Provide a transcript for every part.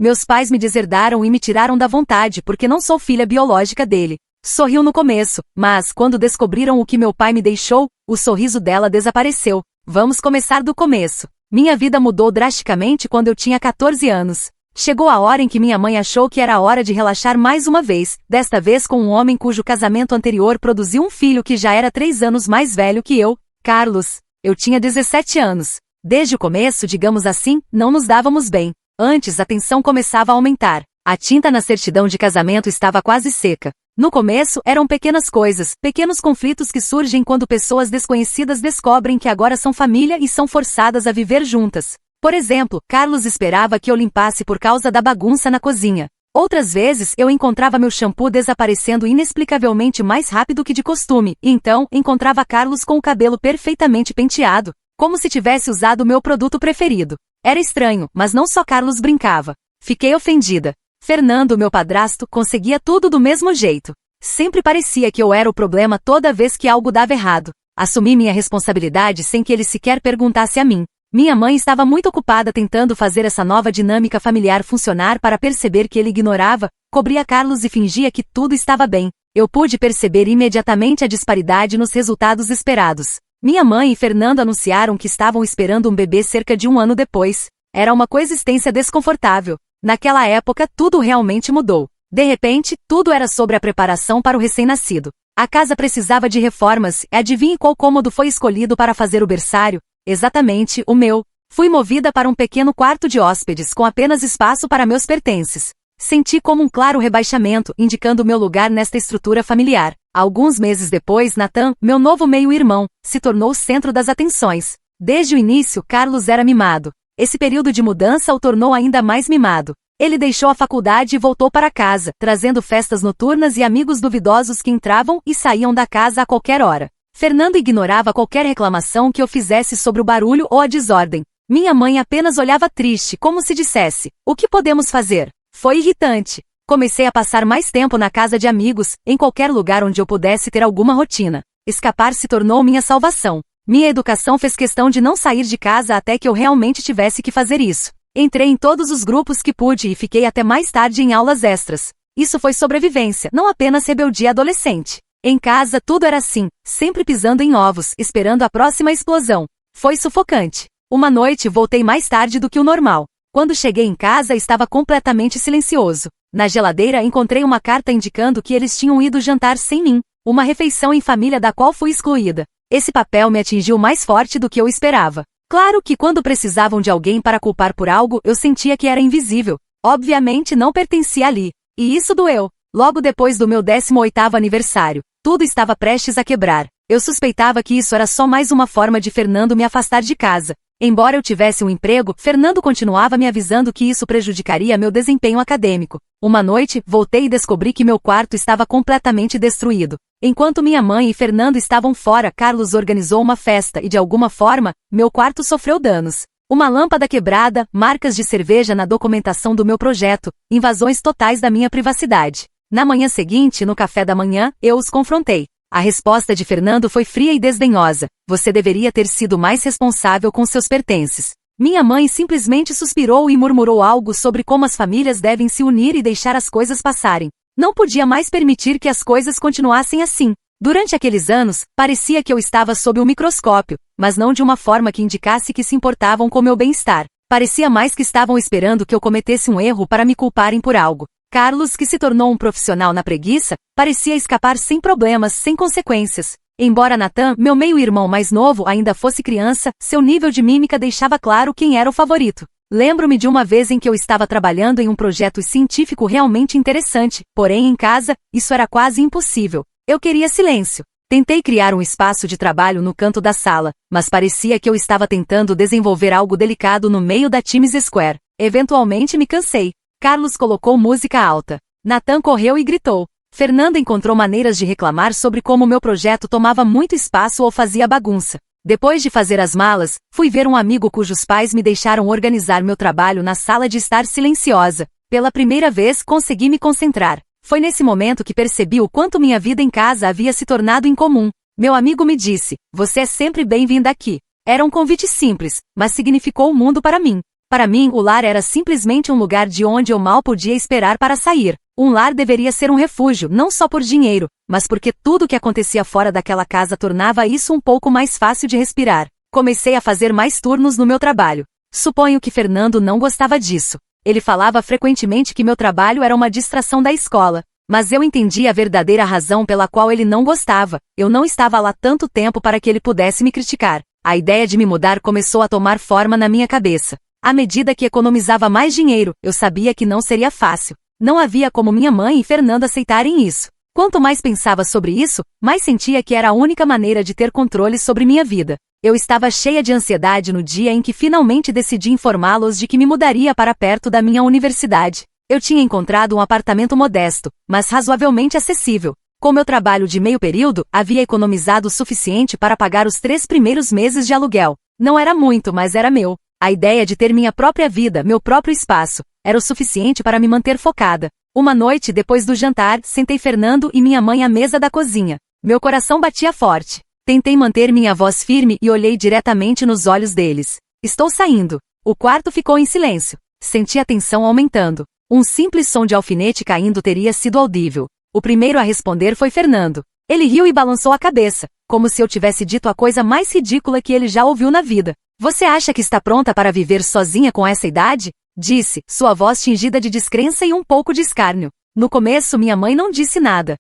Meus pais me deserdaram e me tiraram da vontade porque não sou filha biológica dele. Sorriu no começo, mas, quando descobriram o que meu pai me deixou, o sorriso dela desapareceu. Vamos começar do começo. Minha vida mudou drasticamente quando eu tinha 14 anos. Chegou a hora em que minha mãe achou que era hora de relaxar mais uma vez, desta vez com um homem cujo casamento anterior produziu um filho que já era 3 anos mais velho que eu, Carlos. Eu tinha 17 anos. Desde o começo, digamos assim, não nos dávamos bem. Antes a tensão começava a aumentar. A tinta na certidão de casamento estava quase seca. No começo, eram pequenas coisas, pequenos conflitos que surgem quando pessoas desconhecidas descobrem que agora são família e são forçadas a viver juntas. Por exemplo, Carlos esperava que eu limpasse por causa da bagunça na cozinha. Outras vezes, eu encontrava meu shampoo desaparecendo inexplicavelmente mais rápido que de costume, e então, encontrava Carlos com o cabelo perfeitamente penteado, como se tivesse usado o meu produto preferido. Era estranho, mas não só Carlos brincava. Fiquei ofendida. Fernando, meu padrasto, conseguia tudo do mesmo jeito. Sempre parecia que eu era o problema toda vez que algo dava errado. Assumi minha responsabilidade sem que ele sequer perguntasse a mim. Minha mãe estava muito ocupada tentando fazer essa nova dinâmica familiar funcionar para perceber que ele ignorava, cobria Carlos e fingia que tudo estava bem. Eu pude perceber imediatamente a disparidade nos resultados esperados. Minha mãe e Fernando anunciaram que estavam esperando um bebê cerca de 1 ano depois. Era uma coexistência desconfortável. Naquela época, tudo realmente mudou. De repente, tudo era sobre a preparação para o recém-nascido. A casa precisava de reformas, e adivinhe qual cômodo foi escolhido para fazer o berçário? Exatamente, o meu. Fui movida para um pequeno quarto de hóspedes com apenas espaço para meus pertences. Senti como um claro rebaixamento, indicando meu lugar nesta estrutura familiar. Alguns meses depois, Nathan, meu novo meio-irmão, se tornou o centro das atenções. Desde o início, Carlos era mimado. Esse período de mudança o tornou ainda mais mimado. Ele deixou a faculdade e voltou para casa, trazendo festas noturnas e amigos duvidosos que entravam e saíam da casa a qualquer hora. Fernando ignorava qualquer reclamação que eu fizesse sobre o barulho ou a desordem. Minha mãe apenas olhava triste, como se dissesse: "O que podemos fazer?" Foi irritante. Comecei a passar mais tempo na casa de amigos, em qualquer lugar onde eu pudesse ter alguma rotina. Escapar se tornou minha salvação. Minha educação fez questão de não sair de casa até que eu realmente tivesse que fazer isso. Entrei em todos os grupos que pude e fiquei até mais tarde em aulas extras. Isso foi sobrevivência, não apenas rebeldia adolescente. Em casa tudo era assim, sempre pisando em ovos, esperando a próxima explosão. Foi sufocante. Uma noite voltei mais tarde do que o normal. Quando cheguei em casa estava completamente silencioso. Na geladeira encontrei uma carta indicando que eles tinham ido jantar sem mim, uma refeição em família da qual fui excluída. Esse papel me atingiu mais forte do que eu esperava. Claro que quando precisavam de alguém para culpar por algo, eu sentia que era invisível. Obviamente não pertencia ali. E isso doeu. Logo depois do meu 18º aniversário, tudo estava prestes a quebrar. Eu suspeitava que isso era só mais uma forma de Fernando me afastar de casa. Embora eu tivesse um emprego, Fernando continuava me avisando que isso prejudicaria meu desempenho acadêmico. Uma noite, voltei e descobri que meu quarto estava completamente destruído. Enquanto minha mãe e Fernando estavam fora, Carlos organizou uma festa e, de alguma forma, meu quarto sofreu danos. Uma lâmpada quebrada, marcas de cerveja na documentação do meu projeto, invasões totais da minha privacidade. Na manhã seguinte, no café da manhã, eu os confrontei. A resposta de Fernando foi fria e desdenhosa. Você deveria ter sido mais responsável com seus pertences. Minha mãe simplesmente suspirou e murmurou algo sobre como as famílias devem se unir e deixar as coisas passarem. Não podia mais permitir que as coisas continuassem assim. Durante aqueles anos, parecia que eu estava sob um microscópio, mas não de uma forma que indicasse que se importavam com meu bem-estar. Parecia mais que estavam esperando que eu cometesse um erro para me culparem por algo. Carlos, que se tornou um profissional na preguiça, parecia escapar sem problemas, sem consequências. Embora Nathan, meu meio-irmão mais novo, ainda fosse criança, seu nível de mímica deixava claro quem era o favorito. Lembro-me de uma vez em que eu estava trabalhando em um projeto científico realmente interessante, porém em casa, isso era quase impossível. Eu queria silêncio. Tentei criar um espaço de trabalho no canto da sala, mas parecia que eu estava tentando desenvolver algo delicado no meio da Times Square. Eventualmente me cansei. Carlos colocou música alta. Nathan correu e gritou. Fernanda encontrou maneiras de reclamar sobre como meu projeto tomava muito espaço ou fazia bagunça. Depois de fazer as malas, fui ver um amigo cujos pais me deixaram organizar meu trabalho na sala de estar silenciosa. Pela primeira vez consegui me concentrar. Foi nesse momento que percebi o quanto minha vida em casa havia se tornado incomum. Meu amigo me disse: "Você é sempre bem-vinda aqui." Era um convite simples, mas significou o mundo para mim. Para mim, o lar era simplesmente um lugar de onde eu mal podia esperar para sair. Um lar deveria ser um refúgio, não só por dinheiro, mas porque tudo o que acontecia fora daquela casa tornava isso um pouco mais fácil de respirar. Comecei a fazer mais turnos no meu trabalho. Suponho que Fernando não gostava disso. Ele falava frequentemente que meu trabalho era uma distração da escola. Mas eu entendi a verdadeira razão pela qual ele não gostava. Eu não estava lá tanto tempo para que ele pudesse me criticar. A ideia de me mudar começou a tomar forma na minha cabeça. À medida que economizava mais dinheiro, eu sabia que não seria fácil. Não havia como minha mãe e Fernando aceitarem isso. Quanto mais pensava sobre isso, mais sentia que era a única maneira de ter controle sobre minha vida. Eu estava cheia de ansiedade no dia em que finalmente decidi informá-los de que me mudaria para perto da minha universidade. Eu tinha encontrado um apartamento modesto, mas razoavelmente acessível. Com meu trabalho de meio período, havia economizado o suficiente para pagar os 3 primeiros meses de aluguel. Não era muito, mas era meu. A ideia de ter minha própria vida, meu próprio espaço, era o suficiente para me manter focada. Uma noite, depois do jantar, sentei Fernando e minha mãe à mesa da cozinha. Meu coração batia forte. Tentei manter minha voz firme e olhei diretamente nos olhos deles. Estou saindo. O quarto ficou em silêncio. Senti a tensão aumentando. Um simples som de alfinete caindo teria sido audível. O primeiro a responder foi Fernando. Ele riu e balançou a cabeça, como se eu tivesse dito a coisa mais ridícula que ele já ouviu na vida. Você acha que está pronta para viver sozinha com essa idade? Disse, sua voz tingida de descrença e um pouco de escárnio. No começo, minha mãe não disse nada.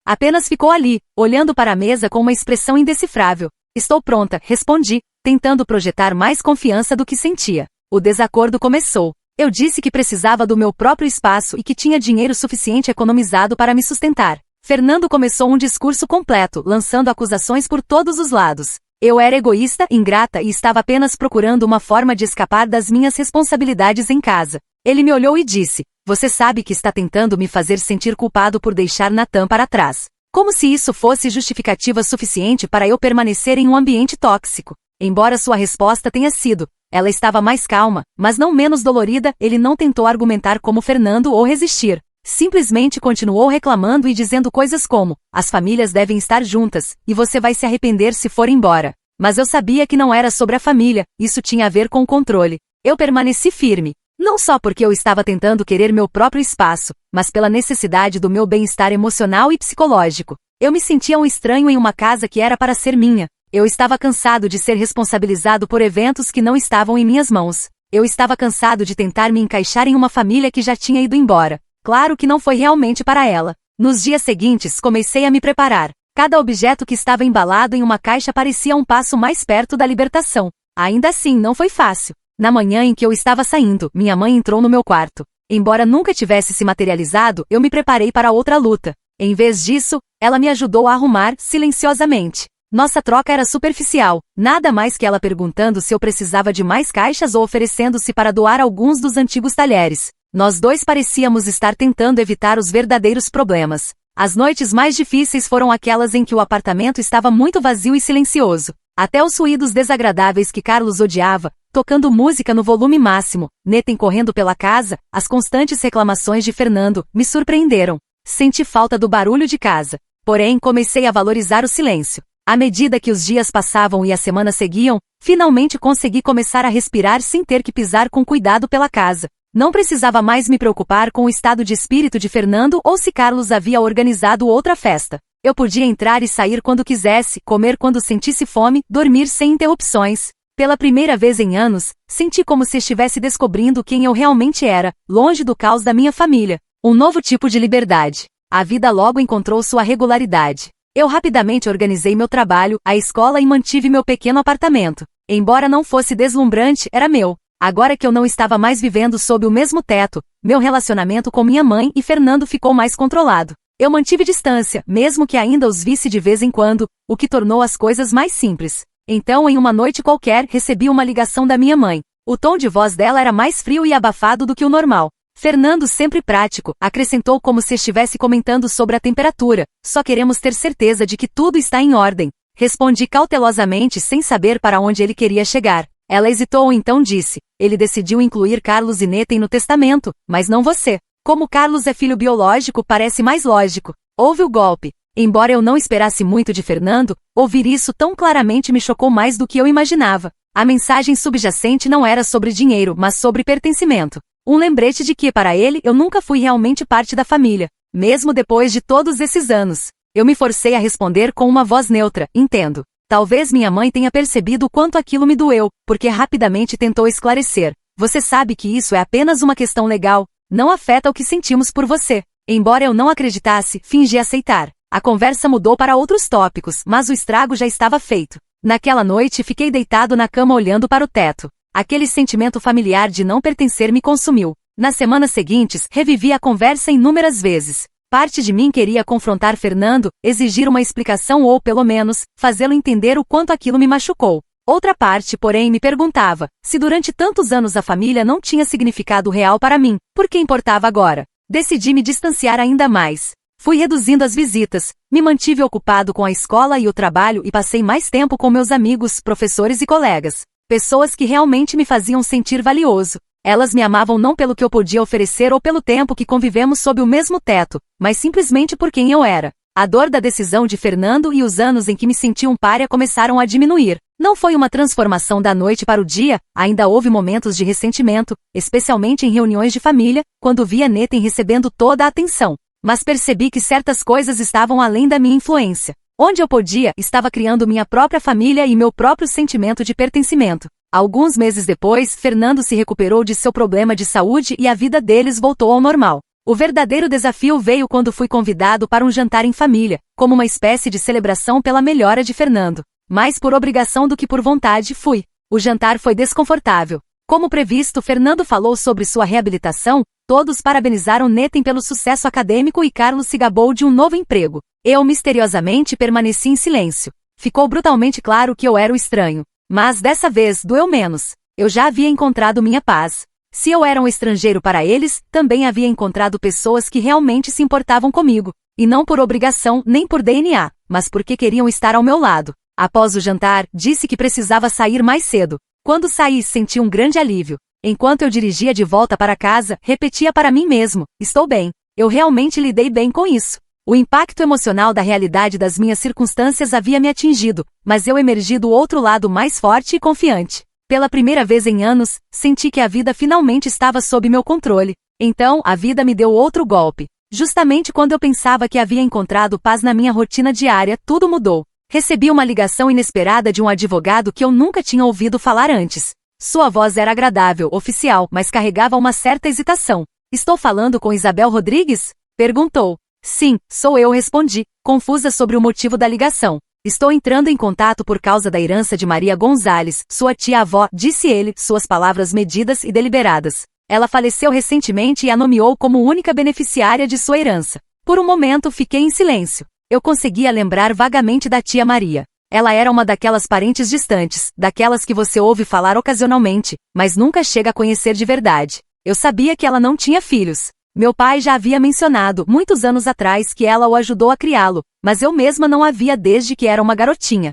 Apenas ficou ali, olhando para a mesa com uma expressão indecifrável. Estou pronta, respondi, tentando projetar mais confiança do que sentia. O desacordo começou. Eu disse que precisava do meu próprio espaço e que tinha dinheiro suficiente economizado para me sustentar. Fernando começou um discurso completo, lançando acusações por todos os lados. Eu era egoísta, ingrata e estava apenas procurando uma forma de escapar das minhas responsabilidades em casa. Ele me olhou e disse, você sabe que está tentando me fazer sentir culpado por deixar Natan para trás. Como se isso fosse justificativa suficiente para eu permanecer em um ambiente tóxico. Embora sua resposta tenha sido, ela estava mais calma, mas não menos dolorida, ele não tentou argumentar como Fernando ou resistir. Simplesmente continuou reclamando e dizendo coisas como, as famílias devem estar juntas, e você vai se arrepender se for embora. Mas eu sabia que não era sobre a família, isso tinha a ver com o controle. Eu permaneci firme. Não só porque eu estava tentando querer meu próprio espaço, mas pela necessidade do meu bem-estar emocional e psicológico. Eu me sentia um estranho em uma casa que era para ser minha. Eu estava cansado de ser responsabilizado por eventos que não estavam em minhas mãos. Eu estava cansado de tentar me encaixar em uma família que já tinha ido embora. Claro que não foi realmente para ela. Nos dias seguintes, comecei a me preparar. Cada objeto que estava embalado em uma caixa parecia um passo mais perto da libertação. Ainda assim, não foi fácil. Na manhã em que eu estava saindo, minha mãe entrou no meu quarto. Embora nunca tivesse se materializado, eu me preparei para outra luta. Em vez disso, ela me ajudou a arrumar, silenciosamente. Nossa troca era superficial, nada mais que ela perguntando se eu precisava de mais caixas ou oferecendo-se para doar alguns dos antigos talheres. Nós dois parecíamos estar tentando evitar os verdadeiros problemas. As noites mais difíceis foram aquelas em que o apartamento estava muito vazio e silencioso. Até os ruídos desagradáveis que Carlos odiava, tocando música no volume máximo, Nathan correndo pela casa, as constantes reclamações de Fernando, me surpreenderam. Senti falta do barulho de casa. Porém, comecei a valorizar o silêncio. À medida que os dias passavam e as semanas seguiam, finalmente consegui começar a respirar sem ter que pisar com cuidado pela casa. Não precisava mais me preocupar com o estado de espírito de Fernando ou se Carlos havia organizado outra festa. Eu podia entrar e sair quando quisesse, comer quando sentisse fome, dormir sem interrupções. Pela primeira vez em anos, senti como se estivesse descobrindo quem eu realmente era, longe do caos da minha família. Um novo tipo de liberdade. A vida logo encontrou sua regularidade. Eu rapidamente organizei meu trabalho, a escola e mantive meu pequeno apartamento. Embora não fosse deslumbrante, era meu. Agora que eu não estava mais vivendo sob o mesmo teto, meu relacionamento com minha mãe e Fernando ficou mais controlado. Eu mantive distância, mesmo que ainda os visse de vez em quando, o que tornou as coisas mais simples. Então, em uma noite qualquer, recebi uma ligação da minha mãe. O tom de voz dela era mais frio e abafado do que o normal. Fernando, sempre prático, acrescentou como se estivesse comentando sobre a temperatura. Só queremos ter certeza de que tudo está em ordem. Respondi cautelosamente sem saber para onde ele queria chegar. Ela hesitou e então disse, ele decidiu incluir Carlos e Nathan no testamento, mas não você. Como Carlos é filho biológico, parece mais lógico. Houve o golpe. Embora eu não esperasse muito de Fernando, ouvir isso tão claramente me chocou mais do que eu imaginava. A mensagem subjacente não era sobre dinheiro, mas sobre pertencimento. Um lembrete de que, para ele, eu nunca fui realmente parte da família, mesmo depois de todos esses anos. Eu me forcei a responder com uma voz neutra, entendo. Talvez minha mãe tenha percebido o quanto aquilo me doeu, porque rapidamente tentou esclarecer. Você sabe que isso é apenas uma questão legal, não afeta o que sentimos por você. Embora eu não acreditasse, fingi aceitar. A conversa mudou para outros tópicos, mas o estrago já estava feito. Naquela noite fiquei deitado na cama olhando para o teto. Aquele sentimento familiar de não pertencer me consumiu. Nas semanas seguintes, revivi a conversa inúmeras vezes. Parte de mim queria confrontar Fernando, exigir uma explicação ou, pelo menos, fazê-lo entender o quanto aquilo me machucou. Outra parte, porém, me perguntava, se durante tantos anos a família não tinha significado real para mim, por que importava agora? Decidi me distanciar ainda mais. Fui reduzindo as visitas, me mantive ocupado com a escola e o trabalho e passei mais tempo com meus amigos, professores e colegas. Pessoas que realmente me faziam sentir valioso. Elas me amavam não pelo que eu podia oferecer ou pelo tempo que convivemos sob o mesmo teto, mas simplesmente por quem eu era. A dor da decisão de Fernando e os anos em que me senti um pária começaram a diminuir. Não foi uma transformação da noite para o dia, ainda houve momentos de ressentimento, especialmente em reuniões de família, quando via Nathan recebendo toda a atenção. Mas percebi que certas coisas estavam além da minha influência. Onde eu podia, estava criando minha própria família e meu próprio sentimento de pertencimento. Alguns meses depois, Fernando se recuperou de seu problema de saúde e a vida deles voltou ao normal. O verdadeiro desafio veio quando fui convidado para um jantar em família, como uma espécie de celebração pela melhora de Fernando. Mais por obrigação do que por vontade fui. O jantar foi desconfortável. Como previsto, Fernando falou sobre sua reabilitação, todos parabenizaram Nathan pelo sucesso acadêmico e Carlos se gabou de um novo emprego. Eu misteriosamente permaneci em silêncio. Ficou brutalmente claro que eu era o estranho. Mas dessa vez doeu menos. Eu já havia encontrado minha paz. Se eu era um estrangeiro para eles, também havia encontrado pessoas que realmente se importavam comigo. E não por obrigação nem por DNA, mas porque queriam estar ao meu lado. Após o jantar, disse que precisava sair mais cedo. Quando saí, senti um grande alívio. Enquanto eu dirigia de volta para casa, repetia para mim mesmo, estou bem. Eu realmente lidei bem com isso. O impacto emocional da realidade das minhas circunstâncias havia me atingido, mas eu emergi do outro lado mais forte e confiante. Pela primeira vez em anos, senti que a vida finalmente estava sob meu controle. Então, a vida me deu outro golpe. Justamente quando eu pensava que havia encontrado paz na minha rotina diária, tudo mudou. Recebi uma ligação inesperada de um advogado que eu nunca tinha ouvido falar antes. Sua voz era agradável, oficial, mas carregava uma certa hesitação. Estou falando com Isabel Rodrigues? Perguntou. Sim, sou eu, respondi, confusa sobre o motivo da ligação. Estou entrando em contato por causa da herança de Maria Gonzalez, sua tia-avó, disse ele, suas palavras medidas e deliberadas. Ela faleceu recentemente e a nomeou como única beneficiária de sua herança. Por um momento fiquei em silêncio. Eu conseguia lembrar vagamente da tia Maria. Ela era uma daquelas parentes distantes, daquelas que você ouve falar ocasionalmente, mas nunca chega a conhecer de verdade. Eu sabia que ela não tinha filhos. Meu pai já havia mencionado, muitos anos atrás, que ela o ajudou a criá-lo, mas eu mesma não a via desde que era uma garotinha.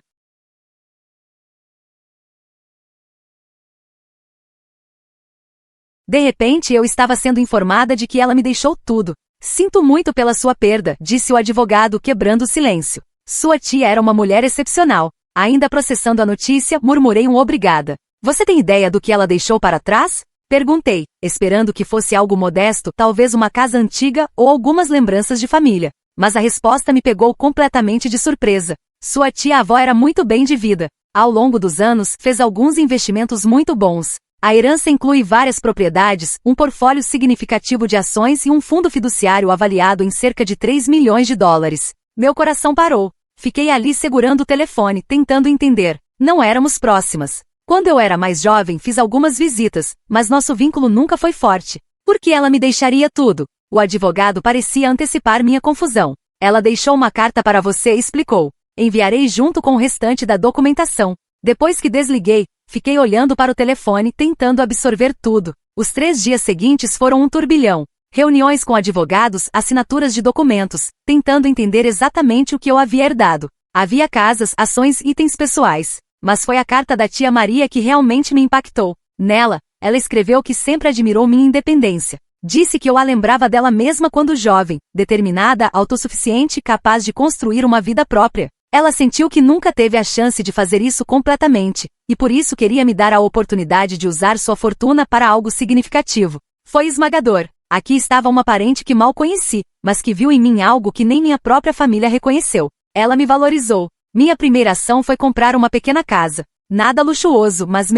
De repente eu estava sendo informada de que ela me deixou tudo. Sinto muito pela sua perda, disse o advogado, quebrando o silêncio. Sua tia era uma mulher excepcional. Ainda processando a notícia, murmurei um obrigada. Você tem ideia do que ela deixou para trás? Perguntei, esperando que fosse algo modesto, talvez uma casa antiga ou algumas lembranças de família. Mas a resposta me pegou completamente de surpresa. Sua tia-avó era muito bem de vida. Ao longo dos anos, fez alguns investimentos muito bons. A herança inclui várias propriedades, um portfólio significativo de ações e um fundo fiduciário avaliado em cerca de 3 milhões de dólares. Meu coração parou. Fiquei ali segurando o telefone, tentando entender. Não éramos próximas. Quando eu era mais jovem, fiz algumas visitas, mas nosso vínculo nunca foi forte. Por que ela me deixaria tudo? O advogado parecia antecipar minha confusão. Ela deixou uma carta para você e explicou. Enviarei junto com o restante da documentação. Depois que desliguei, fiquei olhando para o telefone, tentando absorver tudo. Os 3 dias seguintes foram um turbilhão. Reuniões com advogados, assinaturas de documentos, tentando entender exatamente o que eu havia herdado. Havia casas, ações, itens pessoais. Mas foi a carta da tia Maria que realmente me impactou. Nela, ela escreveu que sempre admirou minha independência. Disse que eu a lembrava dela mesma quando jovem, determinada, autossuficiente e capaz de construir uma vida própria. Ela sentiu que nunca teve a chance de fazer isso completamente, e por isso queria me dar a oportunidade de usar sua fortuna para algo significativo. Foi esmagador. Aqui estava uma parente que mal conheci, mas que viu em mim algo que nem minha própria família reconheceu. Ela me valorizou. Minha primeira ação foi comprar uma pequena casa. Nada luxuoso, mas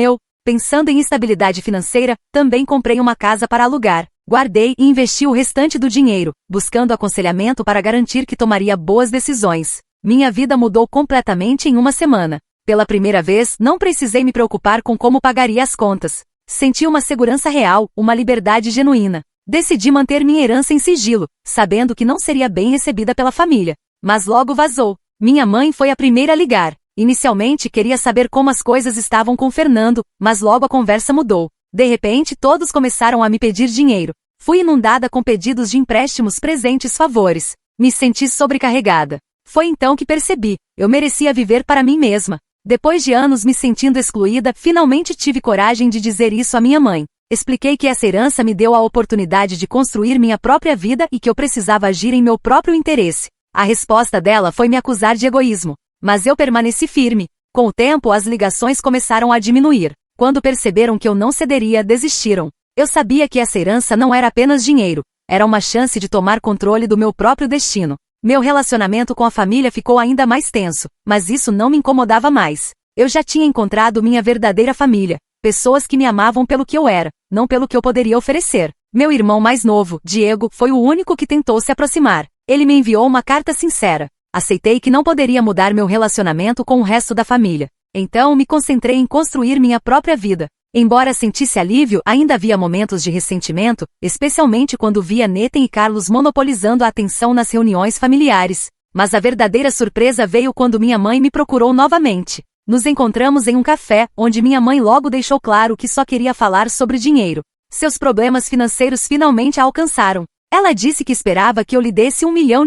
pensando em estabilidade financeira, também comprei uma casa para alugar. Guardei e investi o restante do dinheiro, buscando aconselhamento para garantir que tomaria boas decisões. Minha vida mudou completamente em uma semana. Pela primeira vez, não precisei me preocupar com como pagaria as contas. Senti uma segurança real, uma liberdade genuína. Decidi manter minha herança em sigilo, sabendo que não seria bem recebida pela família. Mas logo vazou. Minha mãe foi a primeira a ligar. Inicialmente queria saber como as coisas estavam com Fernando, mas logo a conversa mudou. De repente todos começaram a me pedir dinheiro. Fui inundada com pedidos de empréstimos, presentes, favores. Me senti sobrecarregada. Foi então que percebi, eu merecia viver para mim mesma. Depois de anos me sentindo excluída, finalmente tive coragem de dizer isso à minha mãe. Expliquei que essa herança me deu a oportunidade de construir minha própria vida e que eu precisava agir em meu próprio interesse. A resposta dela foi me acusar de egoísmo. Mas eu permaneci firme. Com o tempo as ligações começaram a diminuir. Quando perceberam que eu não cederia, desistiram. Eu sabia que essa herança não era apenas dinheiro. Era uma chance de tomar controle do meu próprio destino. Meu relacionamento com a família ficou ainda mais tenso, mas isso não me incomodava mais. Eu já tinha encontrado minha verdadeira família. Pessoas que me amavam pelo que eu era, não pelo que eu poderia oferecer. Meu irmão mais novo, Diego, foi o único que tentou se aproximar. Ele me enviou uma carta sincera. Aceitei que não poderia mudar meu relacionamento com o resto da família. Então me concentrei em construir minha própria vida. Embora sentisse alívio, ainda havia momentos de ressentimento, especialmente quando via Nathan e Carlos monopolizando a atenção nas reuniões familiares. Mas a verdadeira surpresa veio quando minha mãe me procurou novamente. Nos encontramos em um café, onde minha mãe logo deixou claro que só queria falar sobre dinheiro. Seus problemas financeiros finalmente a alcançaram. Ela disse que esperava que eu lhe desse $1 milhão,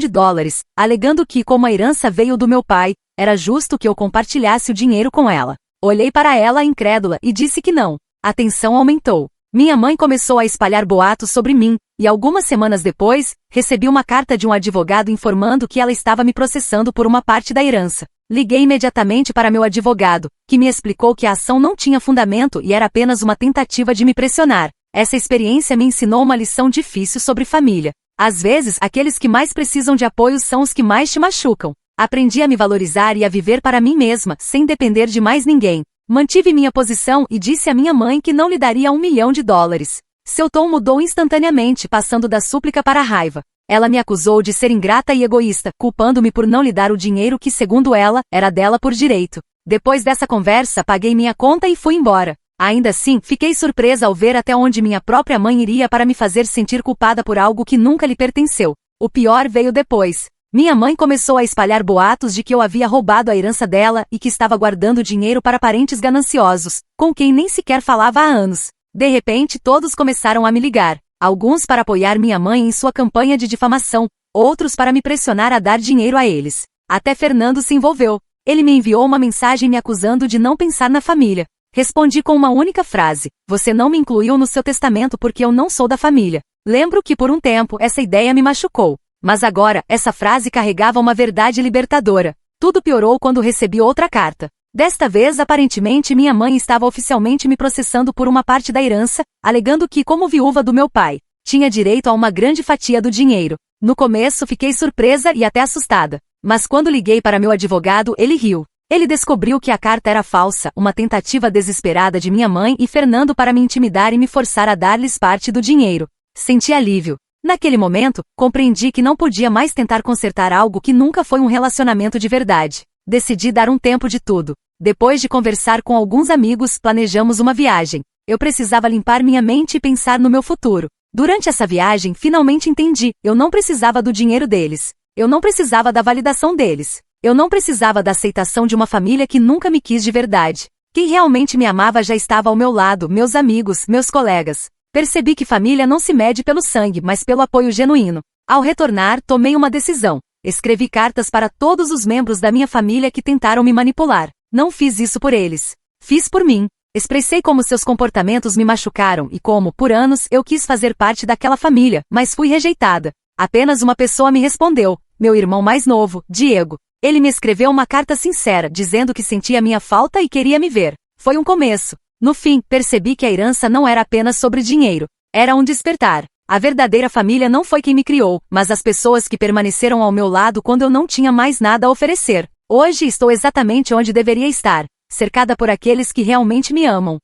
alegando que, como a herança veio do meu pai, era justo que eu compartilhasse o dinheiro com ela. Olhei para ela incrédula e disse que não. A tensão aumentou. Minha mãe começou a espalhar boatos sobre mim, e algumas semanas depois, recebi uma carta de um advogado informando que ela estava me processando por uma parte da herança. Liguei imediatamente para meu advogado, que me explicou que a ação não tinha fundamento e era apenas uma tentativa de me pressionar. Essa experiência me ensinou uma lição difícil sobre família. Às vezes, aqueles que mais precisam de apoio são os que mais te machucam. Aprendi a me valorizar e a viver para mim mesma, sem depender de mais ninguém. Mantive minha posição e disse à minha mãe que não lhe daria $1 milhão. Seu tom mudou instantaneamente, passando da súplica para a raiva. Ela me acusou de ser ingrata e egoísta, culpando-me por não lhe dar o dinheiro que, segundo ela, era dela por direito. Depois dessa conversa, paguei minha conta e fui embora. Ainda assim, fiquei surpresa ao ver até onde minha própria mãe iria para me fazer sentir culpada por algo que nunca lhe pertenceu. O pior veio depois. Minha mãe começou a espalhar boatos de que eu havia roubado a herança dela e que estava guardando dinheiro para parentes gananciosos, com quem nem sequer falava há anos. De repente, todos começaram a me ligar. Alguns para apoiar minha mãe em sua campanha de difamação, outros para me pressionar a dar dinheiro a eles. Até Fernando se envolveu. Ele me enviou uma mensagem me acusando de não pensar na família. Respondi com uma única frase: você não me incluiu no seu testamento porque eu não sou da família. Lembro que por um tempo essa ideia me machucou. Mas agora, essa frase carregava uma verdade libertadora. Tudo piorou quando recebi outra carta. Desta vez, aparentemente, minha mãe estava oficialmente me processando por uma parte da herança, alegando que, como viúva do meu pai, tinha direito a uma grande fatia do dinheiro. No começo, fiquei surpresa e até assustada. Mas quando liguei para meu advogado, ele riu. Ele descobriu que a carta era falsa, uma tentativa desesperada de minha mãe e Fernando para me intimidar e me forçar a dar-lhes parte do dinheiro. Senti alívio. Naquele momento, compreendi que não podia mais tentar consertar algo que nunca foi um relacionamento de verdade. Decidi dar um tempo de tudo. Depois de conversar com alguns amigos, planejamos uma viagem. Eu precisava limpar minha mente e pensar no meu futuro. Durante essa viagem, finalmente entendi, eu não precisava do dinheiro deles. Eu não precisava da validação deles. Eu não precisava da aceitação de uma família que nunca me quis de verdade. Quem realmente me amava já estava ao meu lado, meus amigos, meus colegas. Percebi que família não se mede pelo sangue, mas pelo apoio genuíno. Ao retornar, tomei uma decisão. Escrevi cartas para todos os membros da minha família que tentaram me manipular. Não fiz isso por eles. Fiz por mim. Expressei como seus comportamentos me machucaram e como, por anos, eu quis fazer parte daquela família, mas fui rejeitada. Apenas uma pessoa me respondeu, meu irmão mais novo, Diego. Ele me escreveu uma carta sincera, dizendo que sentia minha falta e queria me ver. Foi um começo. No fim, percebi que a herança não era apenas sobre dinheiro. Era um despertar. A verdadeira família não foi quem me criou, mas as pessoas que permaneceram ao meu lado quando eu não tinha mais nada a oferecer. Hoje estou exatamente onde deveria estar, cercada por aqueles que realmente me amam.